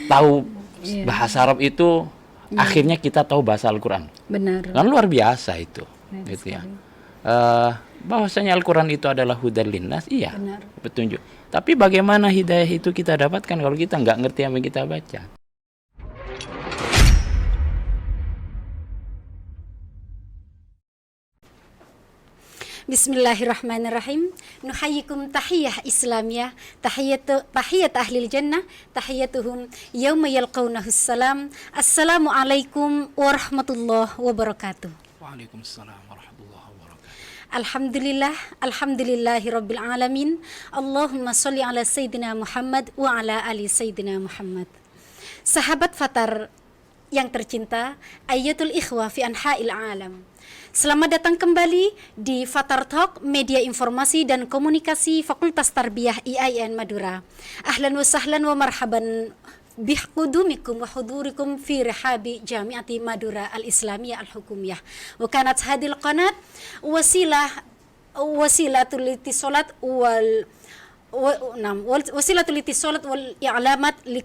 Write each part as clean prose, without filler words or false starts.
tahu bahasa Arab itu akhirnya kita tahu bahasa Al-Quran. Benar. Kan luar biasa itu. Benar Gitu ya. sekali. Bahwasanya Al-Quran itu adalah hudal linnas, iya, Benar. petunjuk. Tapi bagaimana hidayah itu kita dapatkan kalau kita nggak ngerti apa yang kita baca? Bismillahirrahmanirrahim. Nuhayyikum tahiyyah Islamiyah, tahiyyat ahlil jannah, tahiyyatuhum yauma yalqawnahu salam. Assalamualaikum warahmatullahi wabarakatuh. Waalaikumsalam warahmatullahi wabarakatuh. Alhamdulillah, alhamdulillahi rabbil alamin. Allahumma sholli ala sayyidina Muhammad wa ala ali sayyidina Muhammad. Sahabat Fatar yang tercinta, ayatul ikhwah fi anha'il alam. Selamat datang kembali di Fatar Talk, media informasi dan komunikasi Fakultas Tarbiyah IAIN Madura. Ahlan wa sahlan wa marhaban bihqudumikum wa hudurikum fi rihabi Jamiati Madura Al-Islamiyah Al-Hukumiyah. Wa kanat hadil qanat wasilatul ittisalat wasilatul ittisalat wal i'lamat li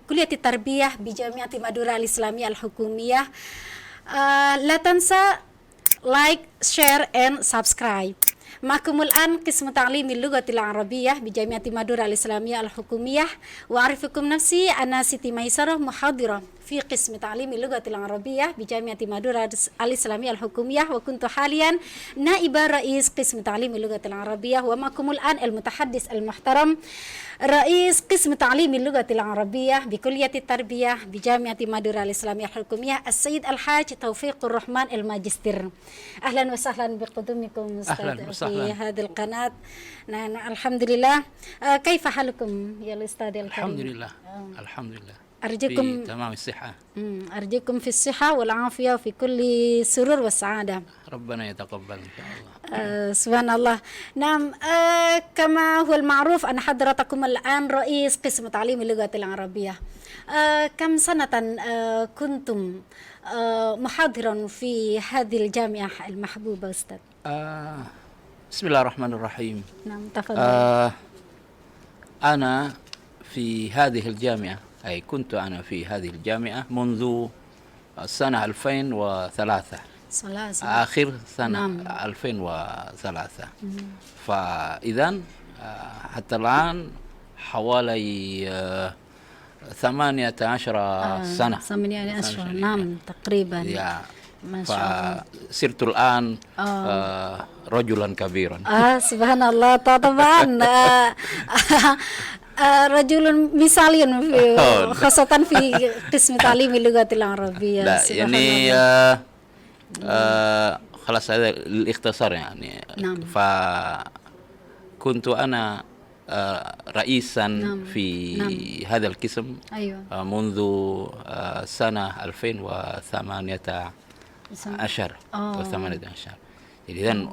kulliyati tarbiyah bi Jamiati Madura Al-Islamiyah Al-Hukumiyah. La tansa like, share, and subscribe. معكم الآن قسم تعليم اللغة العربية بجامعة مادورا الإسلامية الحكومية، وأعرفكم نفسي أنا سيتي ميسرة محاضرة في قسم تعليم اللغة العربية بجامعة مادورا الإسلامية الحكومية، وكنت حاليا نائبة رئيس قسم تعليم اللغة العربية. ومعكم الآن المتحدث المحترم رئيس قسم تعليم اللغة العربية بكلية التربية بجامعة مادورا الإسلامية الحكومية السيد الحاج توفيق الرحمن الماجستير. أهلا وسهلا بقدومكم أستاذ في هذه القناة. الحمد لله. كيف حالكم يا الأستاذ الكريم؟ الحمد لله. الحمد لله. أرجوكم في تمام الصحة. أرجوكم في الصحة والعافية وفي كل سرور والسعادة. ربنا يتقبل إن شاء الله. سبحان الله. نعم، كما هو المعروف أن حضرتكم الآن رئيس قسم تعليم اللغة العربية. كم سنة كنتم محاضرا في هذه الجامعة المحبوبة أستاذ؟ بسم الله الرحمن الرحيم. نعم تفضل. أنا في هذه الجامعة، أي كنت أنا في هذه الجامعة منذ سنة 2003. آخر سنة. نعم. 2003. فإذا حتى الآن حوالي 18 سنة. 18 نعم تقريبا. ما شاء الله. فصرت الآن رجلا كبيرا. سبحان الله. طبعا رجل مثالي خاصة في قسم تعليم اللغة العربية. لا يعني خلاص هذا الاختصار يعني. نعم. فكنت أنا رئيسا. نعم. في هذا القسم. أيوة. منذ سنة 2018. إذن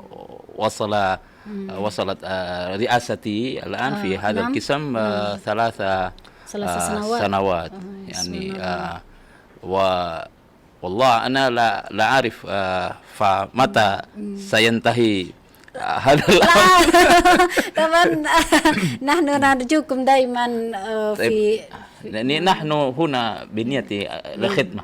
وصلت رئاستي الآن في هذا القسم 3 سنوات. يعني والله أنا لا أعرف فمتى سينتهي هذا الأمر. طبعا نحن نرجوكم دائما في يعني نحن هنا بنية الخدمة.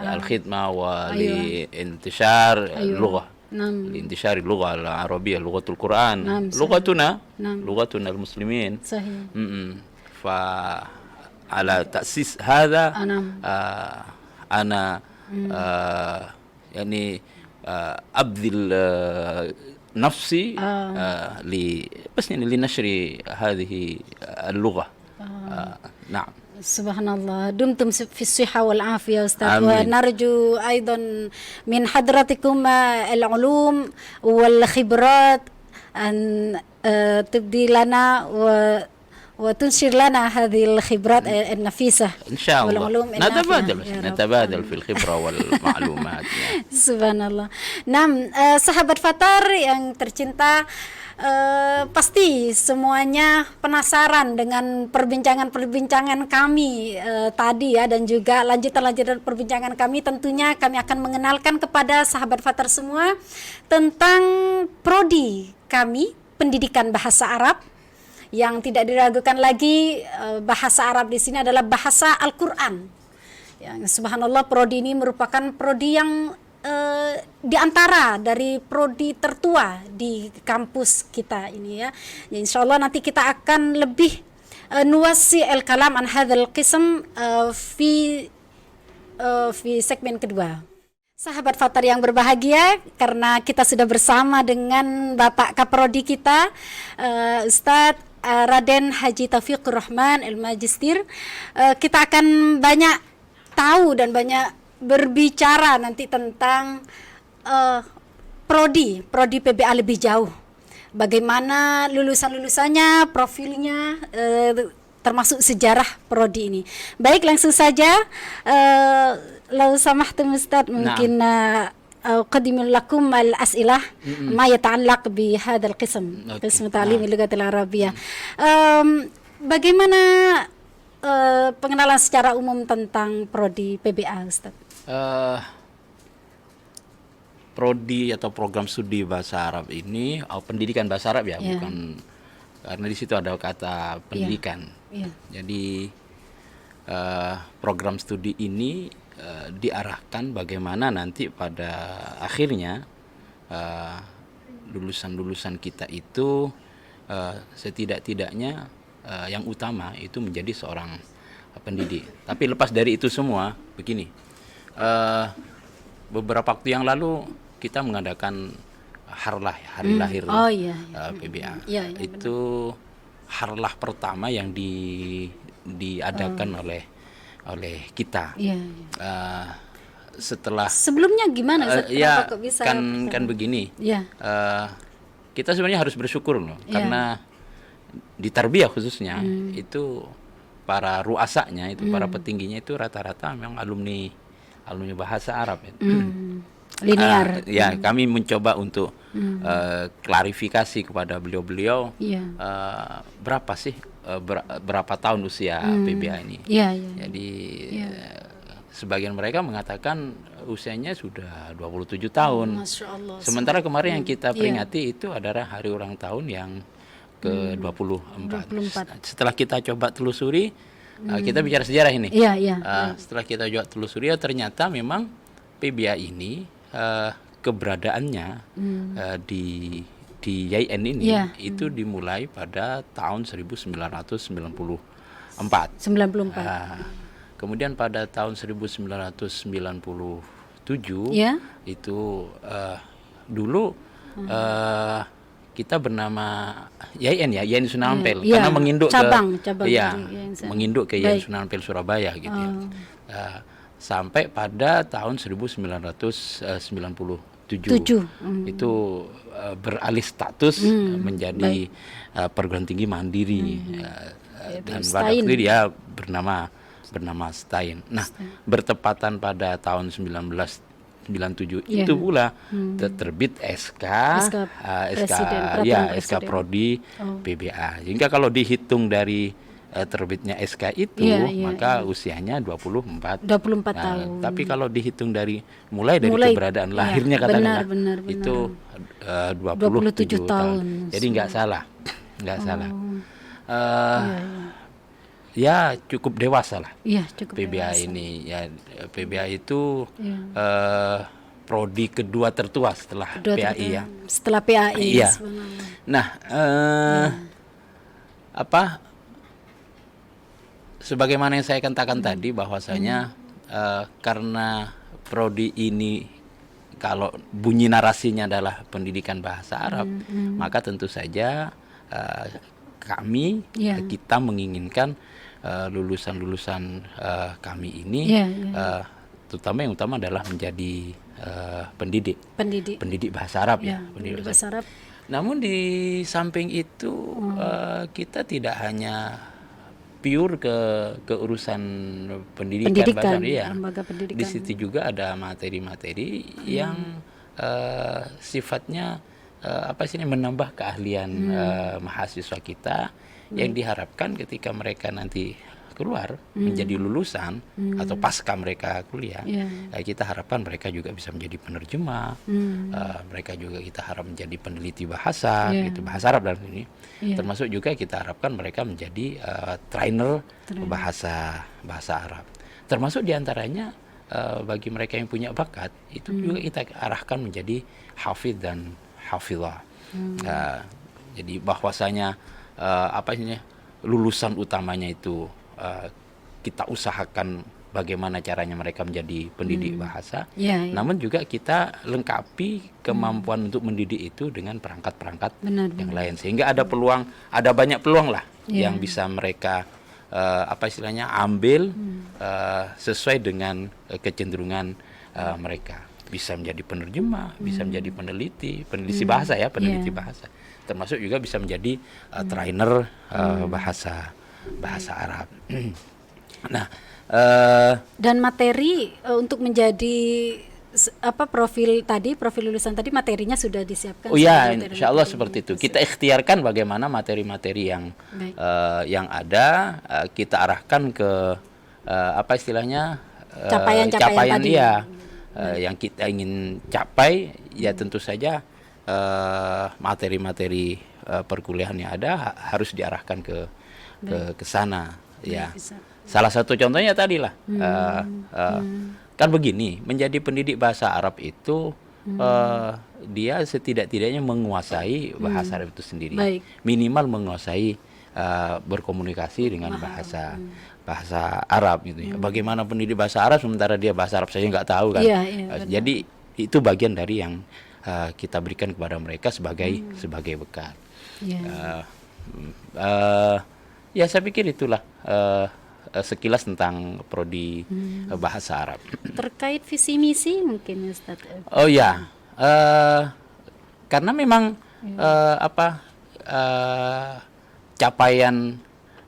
الخدمة ولانتشار اللغة. نعم. لانتشار اللغة العربية، لغة القرآن. نعم. لغتنا. نعم. لغتنا المسلمين. صحيح. فعلى تأسيس هذا أنا يعني أبذل نفسي بس يعني لنشر هذه اللغة. نعم. سبحان الله. دمتم في الصحة والعافية أستاذ. آمين. ونرجو أيضا من حضرتكم العلوم والخبرات أن تبدي لنا وتنشر لنا هذه الخبرات النفيسة إن شاء الله. والعلوم نتبادل في الخبرة والمعلومات. Subhanallah. Nah, sahabat Fatar yang tercinta, pasti semuanya penasaran dengan perbincangan kami tadi ya, dan juga lanjutan perbincangan kami. Tentunya kami akan mengenalkan kepada sahabat Fatar semua tentang prodi kami, pendidikan bahasa Arab, yang tidak diragukan lagi bahasa Arab di sini adalah bahasa Al-Qur'an. Ya, subhanallah, prodi ini merupakan prodi yang di antara dari prodi tertua di kampus kita ini ya. Ya, insyaallah nanti kita akan lebih nuwassi al-kalam an hadzal qism fi segmen kedua. Sahabat Fatar yang berbahagia, karena kita sudah bersama dengan Bapak Kaprodi kita, Ustadz Raden Haji Taufikur Rahman Al-Magistir. Kita akan banyak tahu dan banyak berbicara nanti tentang prodi PBA lebih jauh. Bagaimana lulusan-lulusannya, profilnya, termasuk sejarah prodi ini. Baik, langsung saja. Lau samahtum Ustaz, mungkin أقدم لكم الأسئلة ما يتعلق بهذا القسم قسم تعليم اللغة العربية. Bagaimana pengenalan secara umum tentang prodi PBA, Ustaz? Prodi atau program studi bahasa Arab ini, pendidikan bahasa Arab ya, bukan, karena di situ ada kata pendidikan. Jadi program studi ini diarahkan bagaimana nanti pada akhirnya lulusan-lulusan kita itu setidak-tidaknya yang utama itu menjadi seorang pendidik. Tapi lepas dari itu semua, begini, beberapa waktu yang lalu kita mengadakan harlah, hari lahir PBA. Itu harlah pertama yang diadakan oleh kita. Setelah sebelumnya gimana? Kok bisa kan begini. Kita sebenarnya harus bersyukur loh, karena di tarbiyah khususnya itu para ruasanya itu, para petingginya itu rata-rata memang alumni bahasa Arab itu. Linear. Kami mencoba untuk klarifikasi kepada beliau-beliau berapa sih berapa tahun usia PBA ini. Jadi sebagian mereka mengatakan usianya sudah 27 tahun. Masya Allah. Sementara kemarin yang kita peringati itu adalah hari ulang tahun yang ke-24. Setelah kita coba telusuri, kita bicara sejarah ini. Setelah kita coba telusuri, ternyata memang PBA ini keberadaannya di YN ini itu dimulai pada tahun 1994. Kemudian pada tahun 1997 itu dulu kita bernama YN Sunan Ampel, karena menginduk menginduk ke YN Sunan Ampel Surabaya gitu ya. Sampai pada tahun 1997 itu beralih status menjadi perguruan tinggi mandiri, dan pada waktu itu dia bernama Stein. Nah, bertepatan pada tahun 1997 itu pula terbit SK Prodi PBA. Hingga kalau dihitung dari terbitnya SK itu, maka usianya 24 tahun. Tapi kalau dihitung mulai dari keberadaan lahirnya katakanlah itu 27 tahun. Jadi nggak salah. Ya cukup dewasa lah. PBA dewasa. Ini ya, PBA itu prodi kedua tertua setelah PAI ya. Setelah PAI. Iya. Nah, sebagaimana yang saya katakan tadi, bahwasanya karena prodi ini kalau bunyi narasinya adalah pendidikan bahasa Arab, maka tentu saja kita menginginkan lulusan-lulusan kami ini terutama yang utama adalah menjadi pendidik bahasa Arab pendidik bahasa Arab. Namun di samping itu kita tidak hanya pure ke urusan pendidikan bahasa Arab. Di situ juga ada materi-materi yang sifatnya menambah keahlian mahasiswa kita, yang diharapkan ketika mereka nanti keluar menjadi lulusan atau pasca mereka kuliah, kita harapkan mereka juga bisa menjadi penerjemah, mereka juga kita harap menjadi peneliti bahasa, gitu, bahasa Arab dalam ini. Termasuk juga kita harapkan mereka menjadi trainer bahasa Arab. Termasuk diantaranya bagi mereka yang punya bakat itu juga kita arahkan menjadi hafidh dan hafizah. Jadi bahwasanya lulusan utamanya itu kita usahakan bagaimana caranya mereka menjadi pendidik bahasa, namun juga kita lengkapi kemampuan untuk mendidik itu dengan perangkat-perangkat yang lain, sehingga ada banyak peluang lah yang bisa mereka ambil sesuai dengan kecenderungan mereka. Bisa menjadi penerjemah, bisa menjadi peneliti bahasa ya, peneliti bahasa. Termasuk juga bisa menjadi trainer bahasa Arab. Nah, dan materi untuk menjadi profil lulusan tadi materinya sudah disiapkan. Oh ya, insya Allah seperti itu. Kita ikhtiarkan bagaimana materi-materi yang ada kita arahkan ke capaian dia yang kita ingin capai. Ya tentu saja materi-materi perkuliahan yang ada harus diarahkan ke sana. Ya, salah satu contohnya tadi lah. Kan begini, menjadi pendidik bahasa Arab itu dia setidak-tidaknya menguasai bahasa Arab itu sendiri. Minimal menguasai berkomunikasi dengan bahasa Arab gitu ya. Bagaimana pendidik bahasa Arab sementara dia bahasa Arab saja nggak tahu kan. Jadi itu bagian dari yang kita berikan kepada mereka sebagai bekal. Ya saya pikir itulah sekilas tentang prodi bahasa Arab. Terkait visi misi mungkin Ustaz. Oh ya, karena memang capaian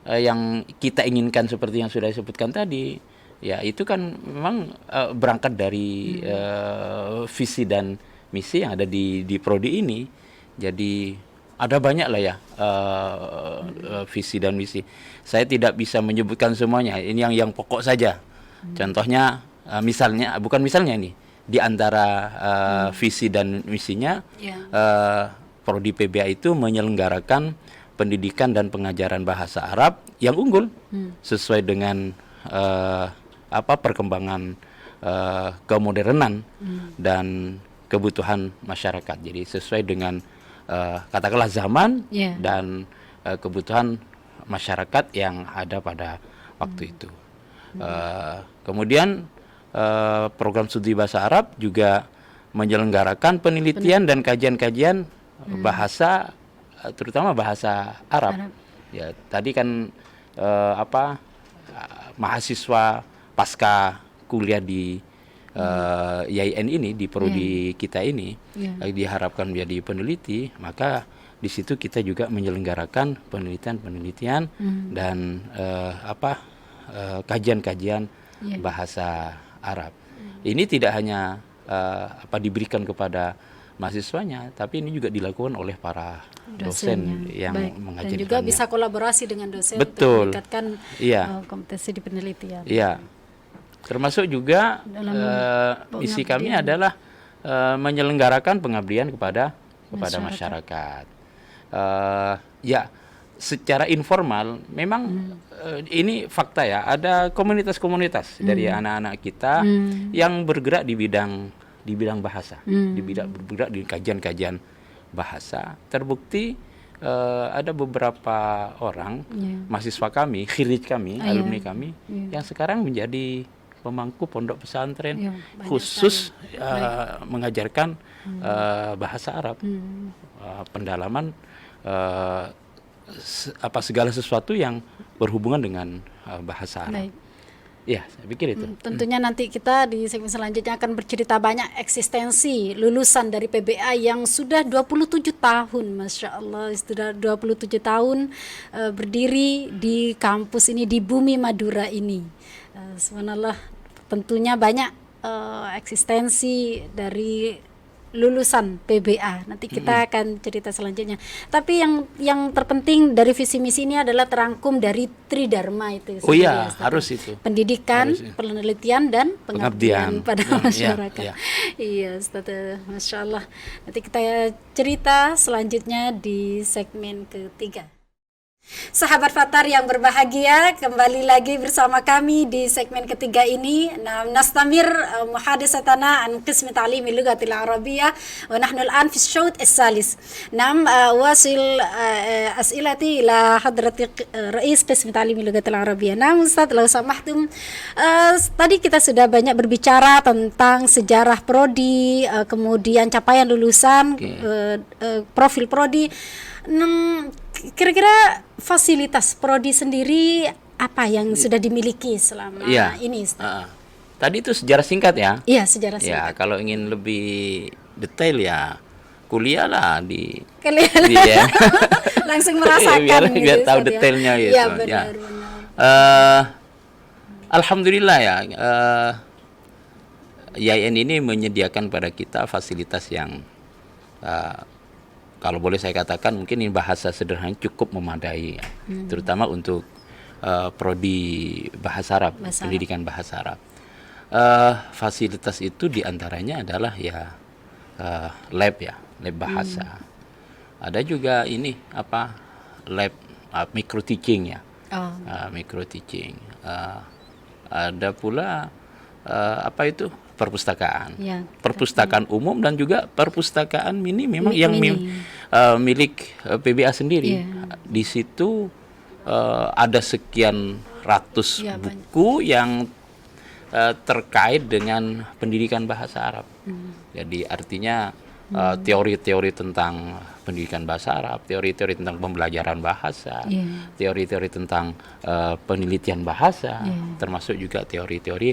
yang kita inginkan seperti yang sudah disebutkan tadi, ya itu kan memang berangkat dari visi dan misi yang ada di prodi ini. Jadi ada banyak lah ya visi dan misi. Saya tidak bisa menyebutkan semuanya. Ini yang pokok saja. Contohnya misalnya nih di antara visi dan misinya, prodi PBA itu menyelenggarakan pendidikan dan pengajaran bahasa Arab yang unggul sesuai dengan perkembangan kemodernan dan kebutuhan masyarakat. Jadi sesuai dengan katakanlah zaman dan kebutuhan masyarakat yang ada pada waktu itu. Kemudian program studi bahasa Arab juga menyelenggarakan penelitian dan kajian-kajian bahasa, terutama bahasa Arab. Ya, tadi kan mahasiswa pasca kuliah di IAIN ini, di prodi kita ini, diharapkan menjadi peneliti, maka di situ kita juga menyelenggarakan penelitian dan kajian-kajian bahasa Arab. Ini tidak hanya diberikan kepada mahasiswanya, tapi ini juga dilakukan oleh para dosen yang mengajarkan. Dan juga bisa kolaborasi dengan dosen untuk meningkatkan kompetensi di penelitian. Iya. Termasuk juga misi kami adalah menyelenggarakan pengabdian kepada masyarakat. Secara informal memang ini fakta ya, ada komunitas-komunitas dari anak-anak kita yang bergerak di bidang bahasa, bergerak di kajian-kajian bahasa. Terbukti ada beberapa orang mahasiswa kami, khirij kami, alumni kami yang sekarang menjadi pemangku pondok pesantren khusus mengajarkan bahasa Arab, pendalaman segala sesuatu yang berhubungan dengan bahasa Arab. Ya, saya pikir itu. Tentunya nanti kita di segmen selanjutnya akan bercerita banyak eksistensi lulusan dari PBA yang sudah 27 tahun, Masya Allah, sudah 27 tahun berdiri di kampus ini, di bumi Madura ini. Subhanallah, tentunya banyak eksistensi dari lulusan PBA. Nanti kita akan cerita selanjutnya. Tapi yang terpenting dari visi misi ini adalah terangkum dari Tridharma itu. Oh iya, harus itu. Pendidikan, harus, penelitian dan pengabdian pada masyarakat. Iya, iya, Ustaz, Masya Allah. Nanti kita cerita selanjutnya di segmen ketiga. Sahabat Fatar yang berbahagia, kembali lagi bersama kami di segmen ketiga ini. Nastamir muhadisatana an qismi ta'limi lughatil arabiyyah wa nahnu al'an fi ash-shawt as-salis. Wasil as'ilati ila hadrati Rais Qismi Ta'limi Lughatil Arabiyyah. Ustaz, law samahtum, tadi kita sudah banyak berbicara tentang sejarah prodi, kemudian capaian lulusan, profil prodi. Kira-kira fasilitas prodi sendiri apa yang sudah dimiliki selama ini, Ustaz? Tadi itu sejarah singkat ya? Iya, sejarah singkat. Ya, kalau ingin lebih detail ya kuliah lah di ya. Langsung merasakan biar tahu detailnya gitu. Iya, benar. Alhamdulillah ya, IAIN ini menyediakan pada kita fasilitas yang kalau boleh saya katakan mungkin ini bahasa sederhana cukup memadai ya. Terutama untuk prodi bahasa Arab, pendidikan bahasa Arab. Fasilitas itu diantaranya adalah ya lab bahasa. Ada juga ini lab micro teaching ya, micro teaching. Ada pula perpustakaan, perpustakaan umum dan juga perpustakaan mini memang yang milik PBA sendiri. Di situ ada sekian ratus buku yang terkait dengan pendidikan bahasa Arab. Jadi artinya teori-teori tentang pendidikan bahasa Arab, teori-teori tentang pembelajaran bahasa, teori-teori tentang penelitian bahasa, termasuk juga teori-teori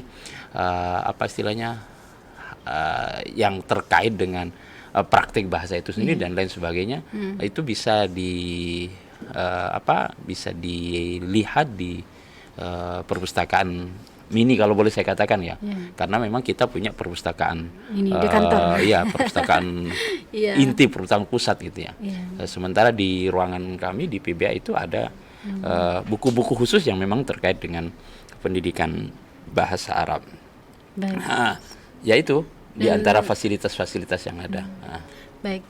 yang terkait dengan praktik bahasa itu sendiri dan lain sebagainya. Itu bisa bisa dilihat di perpustakaan mini kalau boleh saya katakan ya, karena memang kita punya perpustakaan ini di kantor, perpustakaan inti, perpustakaan pusat gitu ya. Sementara di ruangan kami di PBA itu ada buku-buku khusus yang memang terkait dengan pendidikan bahasa Arab. Ya itu di antara fasilitas-fasilitas yang ada. Baik.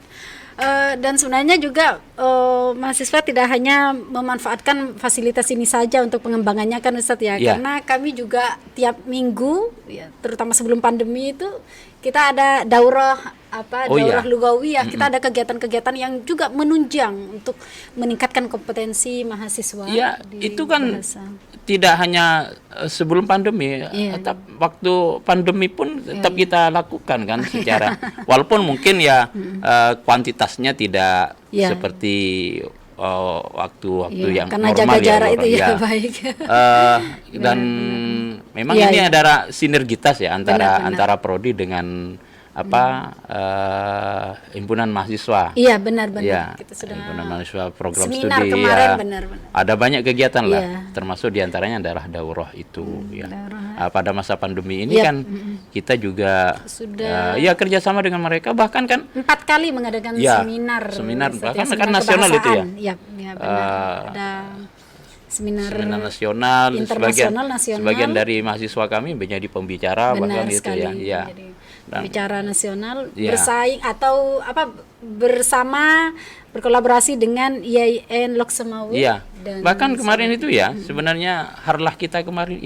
Dan sebenarnya juga mahasiswa tidak hanya memanfaatkan fasilitas ini saja untuk pengembangannya kan Ustadz ya, karena kami juga tiap minggu ya, terutama sebelum pandemi itu kita ada daurah lugawiyah, kita ada kegiatan-kegiatan yang juga menunjang untuk meningkatkan kompetensi mahasiswa. Ya, itu kan bahasa. Tidak hanya sebelum pandemi, waktu pandemi pun tetap kita lakukan kan secara walaupun mungkin ya kuantitasnya tidak seperti waktu yang karena normal jaga jarak itu baik. Dan memang ini ada sinergitas ya antara prodi dengan himpunan mahasiswa. Iya, benar. Ya, kita sudah himpunan mahasiswa program seminar studi kemarin, ya. benar. Ada banyak kegiatan lah, termasuk diantaranya adalah daurah itu ya. Pada masa pandemi ini kan kita juga sudah kerjasama dengan mereka, bahkan kan 4 kali mengadakan seminar bahkan kan nasional itu ya. Iya, benar. Ada seminar nasional, internasional, sebagian dari mahasiswa kami menjadi pembicara, bahkan itu ya. Bicara nasional bersaing atau bersama berkolaborasi dengan IAIN Loksemawe. Bahkan kemarin itu ya sebenarnya harlah kita kemarin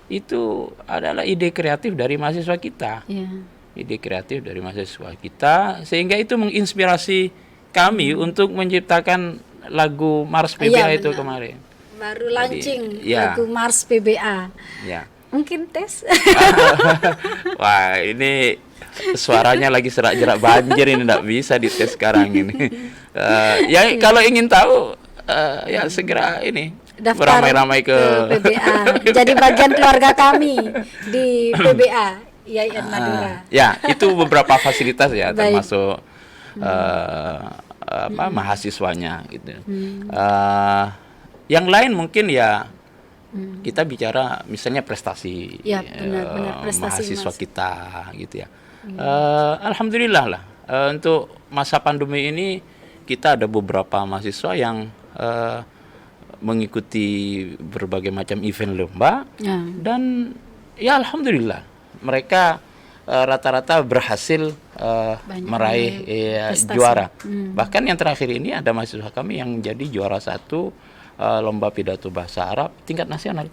itu adalah ide kreatif dari mahasiswa kita. Ide kreatif dari mahasiswa kita sehingga itu menginspirasi kami untuk menciptakan lagu Mars PBA itu kemarin. Baru launching lagu Mars PBA. Mungkin tes. Wah, ini suaranya lagi serak-jerak banjir, ini tidak bisa dites sekarang ini. Kalau ingin tahu segera ini daftar beramai-ramai ke PBA. Jadi bagian keluarga kami di PBA IAIN Madura. Itu beberapa fasilitas ya, termasuk mahasiswanya gitu. Yang lain mungkin kita bicara misalnya prestasi, benar, prestasi mahasiswa kita gitu ya. Alhamdulillah lah. Untuk masa pandemi ini kita ada beberapa mahasiswa yang mengikuti berbagai macam event lomba, dan ya alhamdulillah mereka rata-rata berhasil meraih juara. Bahkan yang terakhir ini ada mahasiswa kami yang jadi juara 1 lomba pidato bahasa Arab tingkat nasional.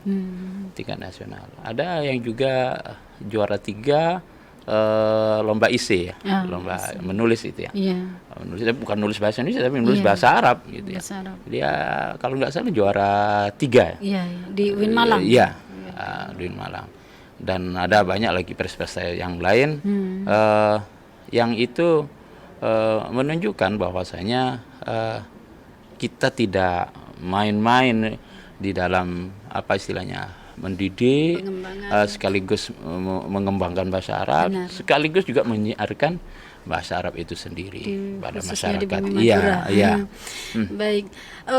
Tingkat nasional. Ada yang juga juara 3 lomba IC ya, lomba menulis itu ya. Menulis, bukan nulis bahasa Indonesia tapi menulis bahasa Arab gitu ya. Dia kalau nggak salah juara 3 ya. Di UIN Malang. Di UIN Malang. Dan ada banyak lagi prestasi yang lain yang itu menunjukkan bahwasanya kita tidak main-main di dalam apa istilahnya mendidik, sekaligus mengembangkan bahasa Arab, sekaligus juga menyiarkan bahasa Arab itu sendiri pada masyarakat. Iya. Baik.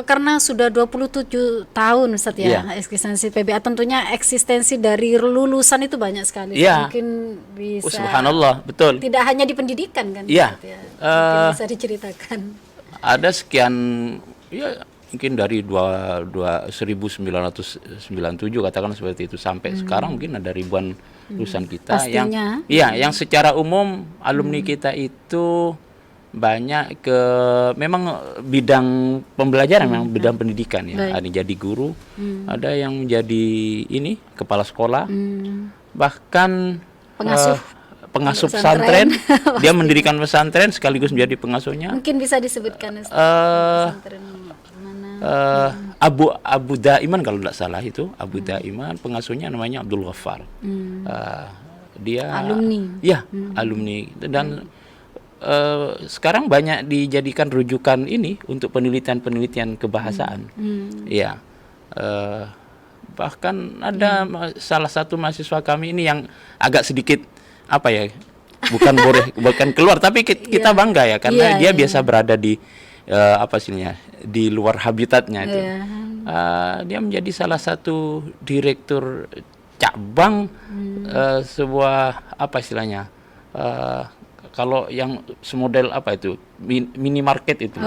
Karena sudah 27 tahun Ustaz ya eksistensi PBA, tentunya eksistensi dari lulusan itu banyak sekali. Mungkin bisa subhanallah, betul. Tidak hanya di pendidikan kan? Iya. Mungkin bisa diceritakan. Ada sekian mungkin dari 1997 katakan seperti itu sampai sekarang mungkin ada ribuan lulusan kita. Pastinya. yang secara umum alumni kita itu banyak memang bidang pembelajaran, memang bidang pendidikan ya. Ada yang jadi guru, ada yang menjadi kepala sekolah, bahkan pengasuh pesantren. Dia mendirikan pesantren sekaligus menjadi pengasuhnya. Mungkin bisa disebutkan pesantren Abu Daiman kalau tidak salah itu Abu Daiman, pengasuhnya namanya Abdul Ghaffar. Dia alumni. Alumni, dan sekarang banyak dijadikan rujukan ini untuk penelitian kebahasaan. Bahkan ada salah satu mahasiswa kami ini yang agak sedikit bukan keluar, tapi kita bangga ya karena dia biasa berada di di luar habitatnya itu. Dia menjadi salah satu direktur cabang sebuah kalau yang semodel minimarket itu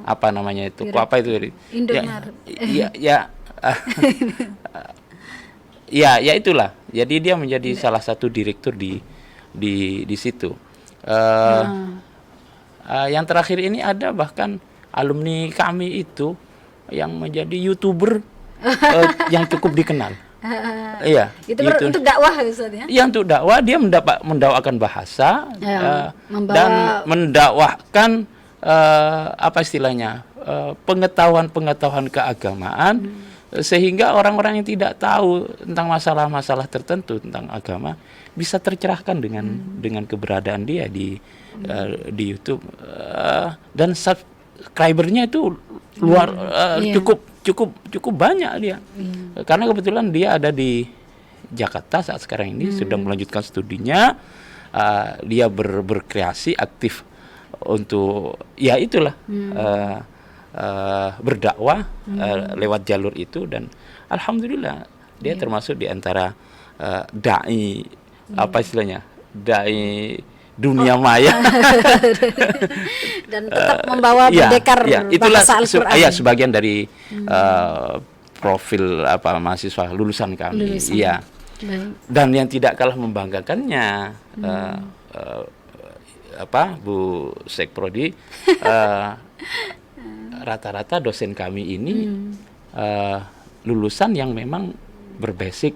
apa namanya itu Indomaret. Ya itulah. Jadi dia menjadi salah satu direktur di situ. Yang terakhir ini ada bahkan alumni kami itu yang menjadi YouTuber yang cukup dikenal. Itu untuk dakwah Ustaz ya? Iya, untuk dakwah. Dia mendakwakan bahasa dan mendakwahkan pengetahuan keagamaan, sehingga orang-orang yang tidak tahu tentang masalah-masalah tertentu tentang agama bisa tercerahkan dengan keberadaan dia di YouTube, dan subscribernya itu cukup banyak dia. Karena kebetulan dia ada di Jakarta saat sekarang ini, sedang melanjutkan studinya. Dia berkreasi aktif untuk berdakwah lewat jalur itu, dan alhamdulillah dia termasuk di antara dai dai dunia maya dan tetap membawa bendekar bahasa Al-Qur'an. Sebagian dari profil mahasiswa lulusan kami. Dan yang tidak kalah membanggakannya Bu Sekprodi, rata-rata dosen kami ini lulusan yang memang berbasic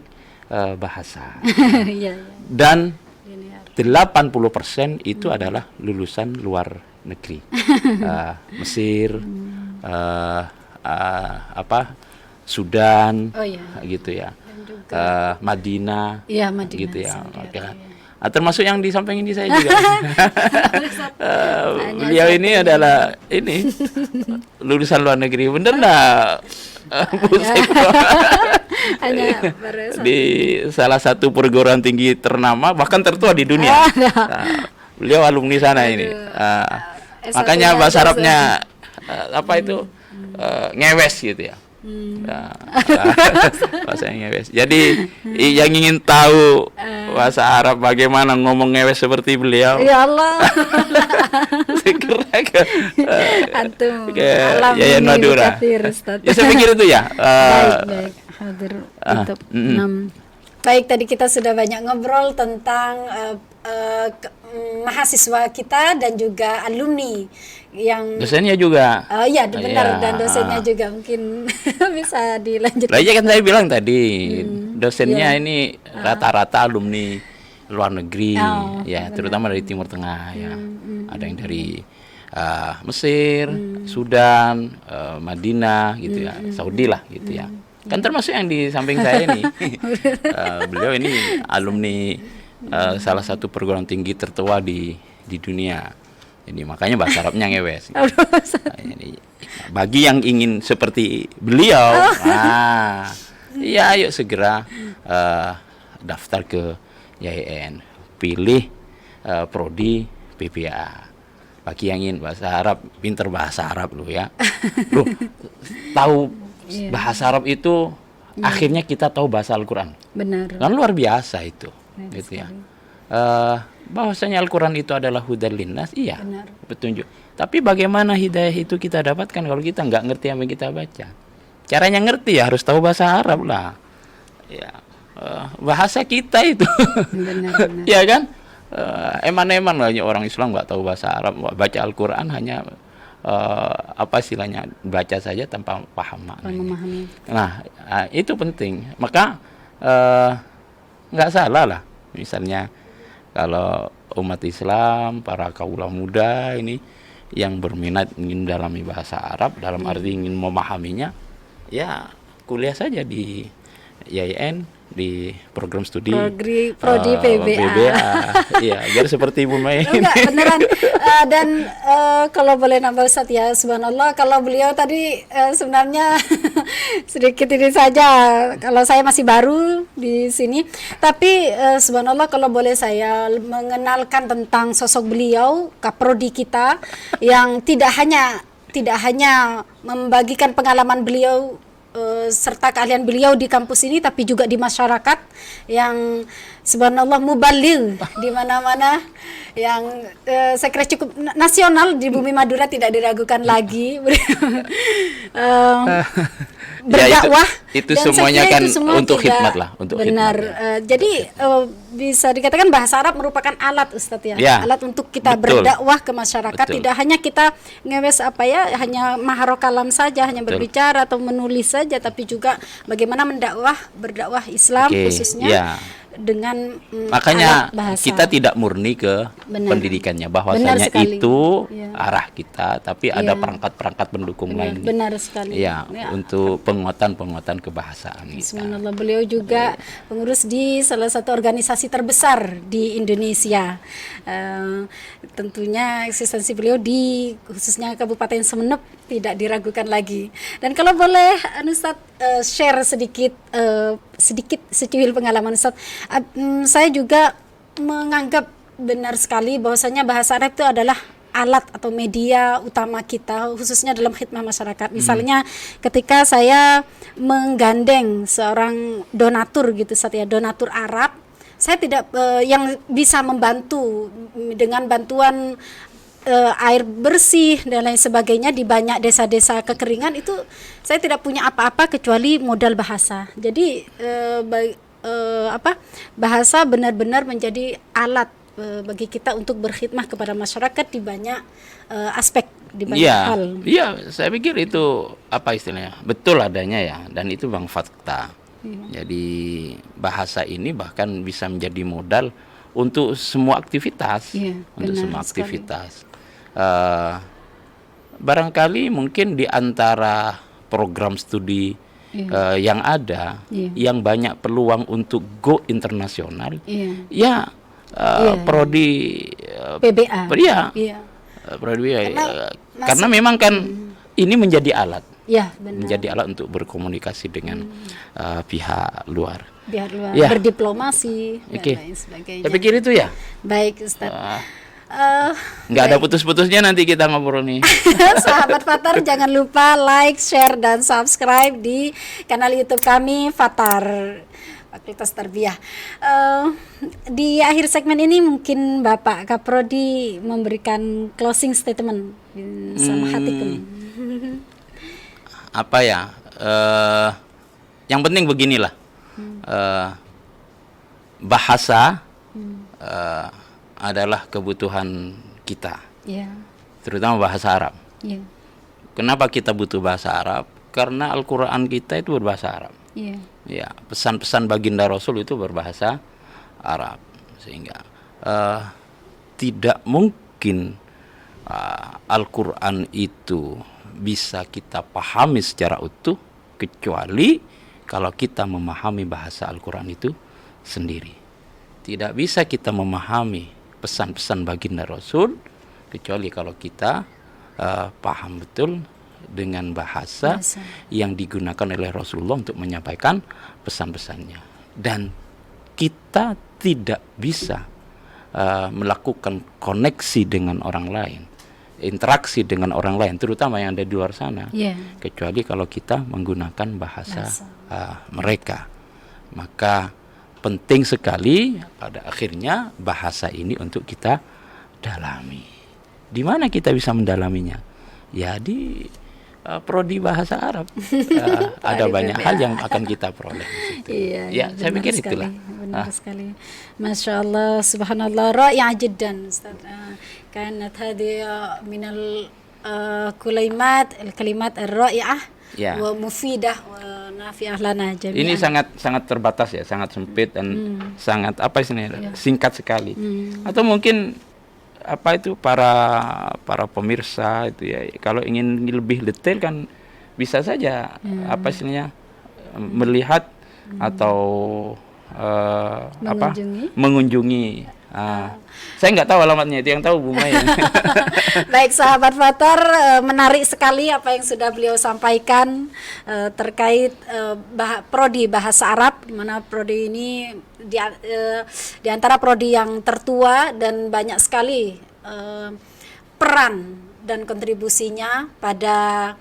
bahasa. Dan 80% itu adalah lulusan luar negeri. Mesir, Sudan, gitu ya. Madinah, gitu ya. Termasuk yang di samping ini saya juga. Beliau ini adalah lulusan luar negeri. Bener enggak? Di salah satu perguruan tinggi ternama, bahkan tertua di dunia. Beliau alumni sana ini. Makanya bahasa Arabnya ngewes gitu ya. Bahasa ngewes. Jadi yang ingin tahu bahasa Arab bagaimana ngomong ngewes seperti beliau. Ya Allah. Segera ke Antum Yayan Madura. Ya saya pikir itu ya. Baik. Hadir untuk 6. Baik, tadi kita sudah banyak ngobrol tentang mahasiswa kita dan juga alumni yang dosennya juga. Iya benar, dan dosennya juga mungkin bisa dilanjutkan. Lah iya kan saya bilang tadi dosennya ini rata-rata alumni luar negeri, ya benar. Terutama dari Timur Tengah ya. Ada yang dari Mesir, Sudan, Madinah gitu ya, Saudi lah gitu ya. Kan termasuk yang di samping saya ini. Beliau ini alumni salah satu perguruan tinggi tertua di dunia. Jadi makanya bahasa Arabnya ngewes. Jadi, bagi yang ingin seperti beliau, ya ayo segera daftar ke YIN, pilih prodi PPA. Bagi yang ingin bahasa Arab, pinter bahasa Arab lu ya. Lu tahu bahasa Arab itu akhirnya kita tahu bahasa Al-Qur'an. Benar. Kan luar biasa itu. Gitu ya. Bahwasanya Al-Quran itu adalah hudal linnas, iya, benar. Petunjuk. Tapi bagaimana hidayah itu kita dapatkan kalau kita nggak ngerti apa yang kita baca? Caranya ngerti ya harus tahu bahasa Arab lah. Ya, bahasa kita itu, benar. Ya kan? Eman-eman lah orang Islam nggak tahu bahasa Arab, baca Al-Quran hanya apa istilahnya baca saja tanpa paham maknanya. Nah, itu penting. Maka nggak salah lah, misalnya kalau umat Islam, para kaula muda ini yang berminat ingin dalami bahasa Arab, dalam arti ingin memahaminya, ya kuliah saja di YIN, di program studi prodi PBA. Iya, biar seperti Ibu Mai. Enggak, beneran. Dan kalau boleh nambah Ustaz ya, subhanallah, kalau beliau tadi sebenarnya sedikit ini saja, kalau saya masih baru di sini, tapi subhanallah kalau boleh saya mengenalkan tentang sosok beliau, kaprodi kita, yang tidak hanya membagikan pengalaman beliau serta keahlian beliau di kampus ini, tapi juga di masyarakat yang subhanallah mubaligh di mana-mana, yang saya kira cukup nasional di bumi Madura, tidak diragukan lagi. Berdakwah ya, itu semuanya kan untuk khidmat lah, untuk benar khidmat, ya. Jadi bisa dikatakan bahasa Arab merupakan alat Ustadz ya, alat untuk kita berdakwah ke masyarakat. Tidak hanya kita ngewes hanya maharo kalam saja, hanya berbicara atau menulis saja, tapi juga bagaimana berdakwah Islam khususnya dengan makanya kita tidak murni ke pendidikannya, bahwasanya itu arah kita, tapi ada perangkat-perangkat pendukung lain. Benar sekali. Ya, untuk penguatan kebahasaan kita. Subhanallah, beliau juga pengurus di salah satu organisasi terbesar di Indonesia. Tentunya eksistensi beliau di khususnya Kabupaten Sumeneb tidak diragukan lagi. Dan kalau boleh Ustaz share sedikit secuil pengalaman Ustaz, saya juga menganggap benar sekali bahwasanya bahasa Arab itu adalah alat atau media utama kita khususnya dalam khidmah masyarakat. Misalnya ketika saya menggandeng seorang donatur gitu donatur Arab, saya tidak yang bisa membantu dengan bantuan air bersih dan lain sebagainya di banyak desa-desa kekeringan, itu saya tidak punya apa-apa kecuali modal bahasa. Jadi bahasa benar-benar menjadi alat bagi kita untuk berkhidmah kepada masyarakat di banyak aspek, di banyak hal. Iya, saya pikir itu apa istilahnya betul adanya ya, dan itu bang fakta. Jadi bahasa ini bahkan bisa menjadi modal untuk semua aktivitas, barangkali mungkin di antara program studi yang ada, yang banyak peluang untuk go internasional, prodi PBA. Prodi PBA. Karena memang kan ini menjadi alat. Menjadi alat untuk berkomunikasi dengan pihak luar. Berdiplomasi dan lain sebagainya. Saya pikir itu ya. Baik Ustaz. Nggak ada putus-putusnya nanti kita ngobrol nih. Sahabat Fatar, jangan lupa like, share, dan subscribe di kanal YouTube kami Fatar. Fakultas Tarbiyah. Di akhir segmen ini mungkin Bapak Kaprodi memberikan closing statement sama hatikum. Apa ya? Yang penting beginilah. Bahasa adalah kebutuhan kita. Yeah. Terutama bahasa Arab. Yeah. Kenapa kita butuh bahasa Arab? Karena Al-Quran kita itu berbahasa Arab. Yeah. Ya, pesan-pesan baginda Rasul itu berbahasa Arab, sehingga tidak mungkin Al-Quran itu bisa kita pahami secara utuh kecuali kalau kita memahami bahasa Al-Quran itu sendiri. Tidak bisa kita memahami pesan-pesan baginda Rasul kecuali kalau kita paham betul dengan bahasa yang digunakan oleh Rasulullah untuk menyampaikan pesan-pesannya. Dan kita tidak bisa melakukan koneksi dengan orang lain, interaksi dengan orang lain, terutama yang ada di luar sana, kecuali kalau kita menggunakan bahasa mereka. Maka penting sekali pada akhirnya bahasa ini untuk kita dalami. Di mana kita bisa mendalaminya? Ya di prodi bahasa Arab. Ada banyak hal yang akan kita peroleh di situ. Ya, saya pikir itulah. Benar sekali. Masya Allah, subhanallah, ra'i'ah jiddan Ustaz. Kanat hadi minal kalimat ar-ra'i'ah wa mufidah wa nafi'ah lana jami'an. Ini sangat terbatas ya, sangat sempit dan sangat singkat sekali. Atau mungkin para pemirsa itu ya, kalau ingin lebih detail kan bisa saja melihat atau mengunjungi. Saya nggak tahu alamatnya, itu yang tahu Bu Maya. Baik sahabat Fathar, menarik sekali apa yang sudah beliau sampaikan terkait prodi bahasa Arab, di mana prodi ini di antara prodi yang tertua dan banyak sekali peran dan kontribusinya pada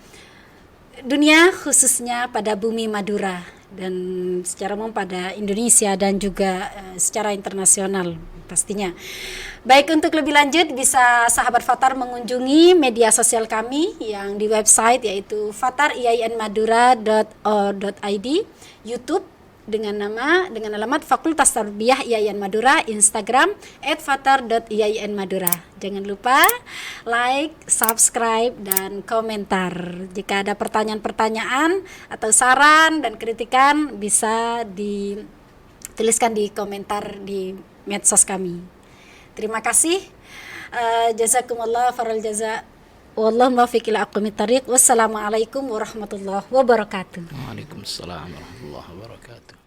dunia, khususnya pada bumi Madura dan secara umum pada Indonesia dan juga secara internasional pastinya. Baik, untuk lebih lanjut bisa sahabat Fathar mengunjungi media sosial kami yang di website yaitu fathariainmadura.or.id, YouTube dengan alamat Fakultas Tarbiyah IAIN Madura, Instagram @fathar.iainmadura. Jangan lupa like, subscribe, dan komentar. Jika ada pertanyaan-pertanyaan atau saran dan kritikan bisa dituliskan di komentar di medsos kami. Terima kasih. Jazakumullah faral jaza. Wallahu muwaffiq ila aqwamit thariq. Wassalamualaikum warahmatullahi wabarakatuh. Waalaikumsalam warahmatullahi wabarakatuh.